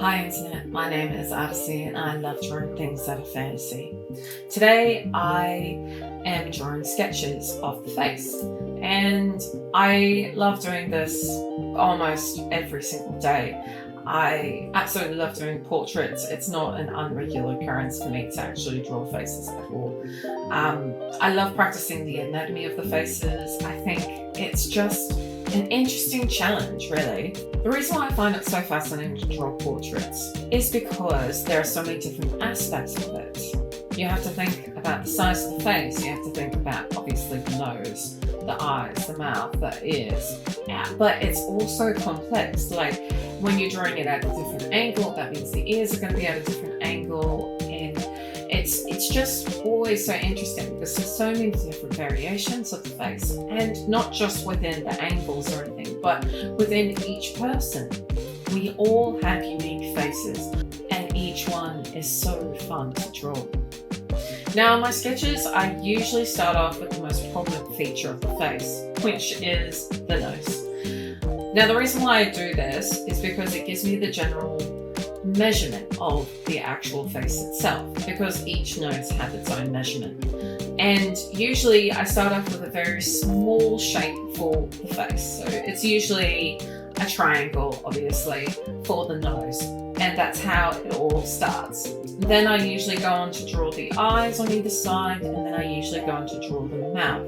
Hi Internet, my name is Odyssey and I love drawing things that are fantasy. Today I am drawing sketches of the face, and I love doing this almost every single day. I absolutely love doing portraits. It's not an unregular occurrence for me to actually draw faces at all. I love practicing the anatomy of the faces. I think it's just an interesting challenge, really. The reason why I find it so fascinating to draw portraits is because there are so many different aspects of it. You have to think about the size of the face, you have to think about obviously the nose, the eyes, the mouth, the ears. Yeah, but it's also complex. Like when you're drawing it at a different angle, that means the ears are going to be at a different angle, and it's just always so interesting because there's so many different variations of the face, and not just within the angles or anything, but within each person. We all have unique faces, and each one is so fun to draw. Now, in my sketches, I usually start off with the most prominent feature of the face, which is the nose. Now, the reason why I do this is because it gives me the general measurement of the actual face itself, because each nose has its own measurement. And usually I start off with a very small shape for the face. So it's usually a triangle, obviously, for the nose. And that's how it all starts. Then I usually go on to draw the eyes on either side, and then I usually go on to draw the mouth.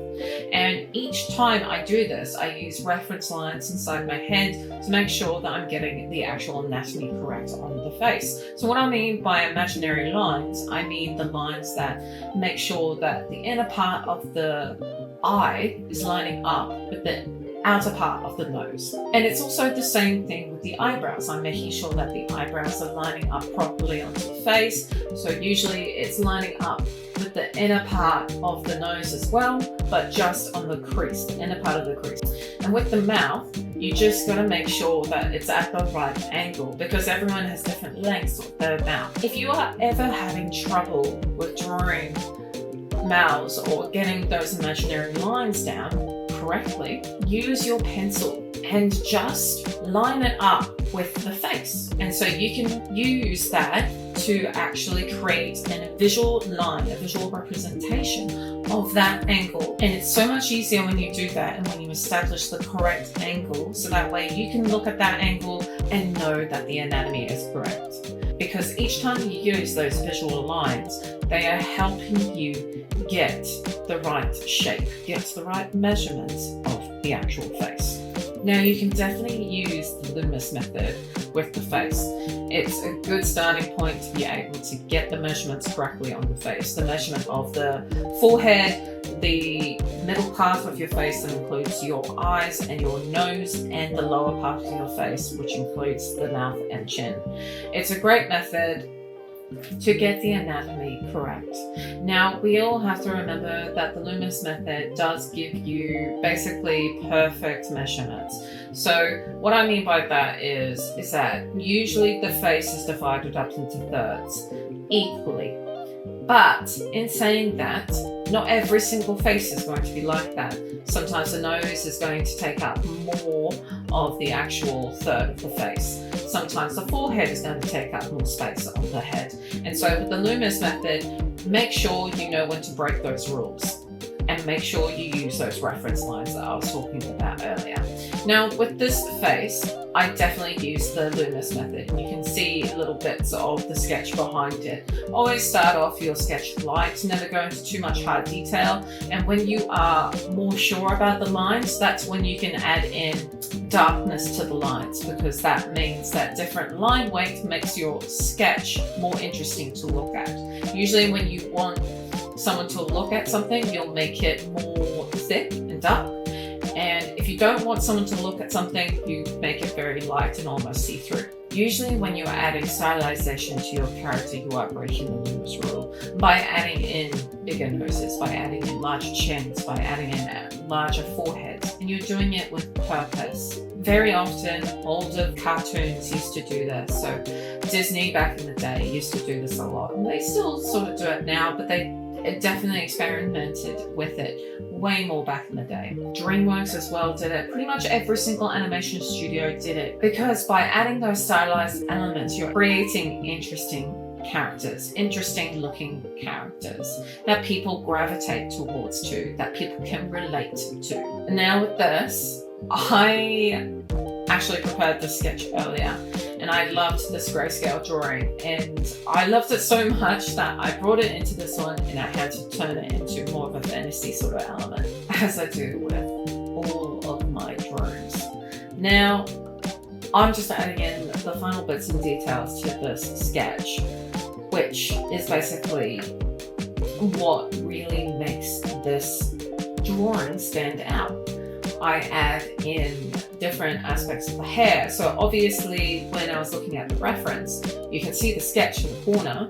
And each time I do this, I use reference lines inside my head to make sure that I'm getting the actual anatomy correct on the face. So what I mean by imaginary lines, I mean the lines that make sure that the inner part of the eye is lining up with the outer part of the nose. And it's also the same thing with the eyebrows. I'm making sure that the eyebrows are lining up properly onto the face. So usually it's lining up with the inner part of the nose as well, but just on the crease, the inner part of the crease. And with the mouth, you just got to make sure that it's at the right angle, because everyone has different lengths of their mouth. If you are ever having trouble with drawing mouths or getting those imaginary lines down correctly, use your pencil and just line it up with the face. And so you can use that to actually create a visual line, a visual representation of that angle. And it's so much easier when you do that and when you establish the correct angle, so that way you can look at that angle and know that the anatomy is correct. Because each time you use those visual lines, they are helping you get the right shape, get the right measurements of the actual face. Now, you can definitely use the Loomis method with the face. It's a good starting point to be able to get the measurements correctly on the face. The measurement of the forehead, the middle part of your face that includes your eyes and your nose, and the lower part of your face, which includes the mouth and chin. It's a great method to get the anatomy correct. Now, we all have to remember that the Loomis method does give you basically perfect measurements. So what I mean by that is that usually the face is divided up into thirds equally. But in saying that, not every single face is going to be like that. Sometimes the nose is going to take up more of the actual third of the face. Sometimes the forehead is going to take up more space on the head. And so with the Loomis method, make sure you know when to break those rules, and make sure you use those reference lines that I was talking about earlier. Now, with this face, I definitely use the Loomis method, and you can see little bits of the sketch behind it. Always start off your sketch light, never go into too much hard detail, and when you are more sure about the lines, that's when you can add in darkness to the lines, because that means that different line weight makes your sketch more interesting to look at. Usually when you want someone to look at something, you'll make it more thick and dark. And if you don't want someone to look at something, you make it very light and almost see-through. Usually when you are adding stylization to your character, you are breaking the Loomis rule by adding in bigger noses, by adding in larger chins, by adding in larger foreheads, and you're doing it with purpose. Very often, older cartoons used to do this. So Disney back in the day used to do this a lot, and they still sort of do it now, but they definitely experimented with it way more back in the day. DreamWorks as well did it. Pretty much every single animation studio did it, because by adding those stylized elements, you're creating interesting characters, interesting looking characters that people gravitate towards to, that people can relate to. And now with this, I actually prepared this sketch earlier, and I loved this grayscale drawing, and I loved it so much that I brought it into this one, and I had to turn it into more of a fantasy sort of element, as I do with all of my drawings. Now, I'm just adding in the final bits and details to this sketch, which is basically what really makes this drawing stand out. I add in different aspects of the hair. So obviously, when I was looking at the reference, you can see the sketch in the corner.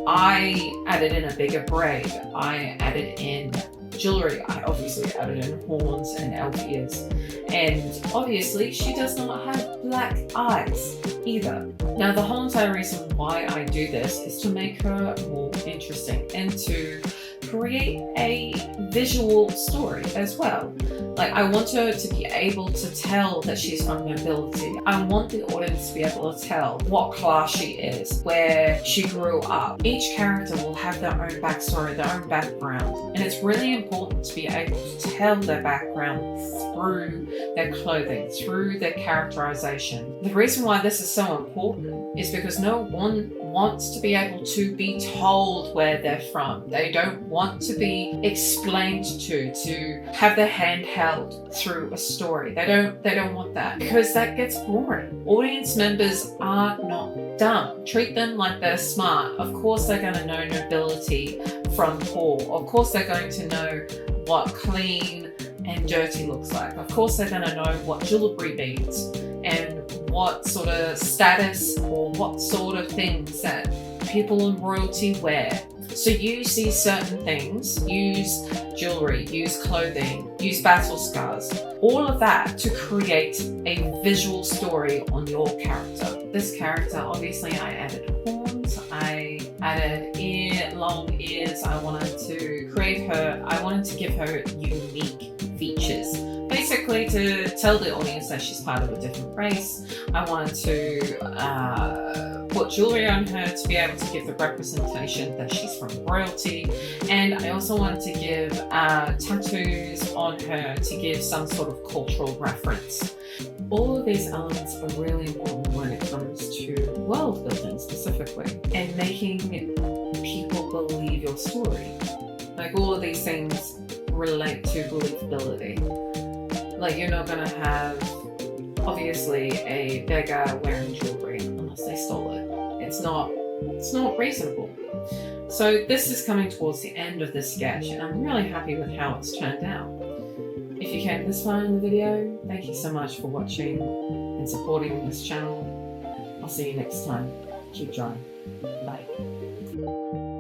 I added in a bigger braid. I added in jewelry. I obviously added in horns and elf ears. And obviously, she does not have black eyes either. Now, the whole entire reason why I do this is to make her more interesting and to create a visual story as well. Like, I want her to be able to tell that she's from nobility. I want the audience to be able to tell what class she is, where she grew up. Each character will have their own backstory, their own background. And it's really important to be able to tell their background through their clothing, through their characterization. The reason why this is so important is because no one wants to be able to be told where they're from. They don't want to be explained to have their hand held through a story. They don't want that, because that gets boring. Audience members are not dumb. Treat them like they're smart. Of course they're going to know nobility from poor. Of course they're going to know what clean and dirty looks like. Of course they're going to know what jewelry means and what sort of status or what sort of things that people in royalty wear. So use these certain things, use jewelry, use clothing, use battle scars, all of that to create a visual story on your character. This character, obviously I added horns, I added long ears. I wanted to give her unique features. Basically to tell the audience that she's part of a different race. I wanted to put jewelry on her to be able to give the representation that she's from royalty. And I also wanted to give tattoos on her to give some sort of cultural reference. All of these elements are really important when it comes to world building specifically and making people believe your story. Like, all of these things relate to believability. Like, you're not gonna have, obviously, a beggar wearing jewelry unless they stole it. It's not reasonable. So this is coming towards the end of this sketch, and I'm really happy with how it's turned out. If you came this far in the video, thank you so much for watching and supporting this channel. I'll see you next time. Keep drawing. Bye.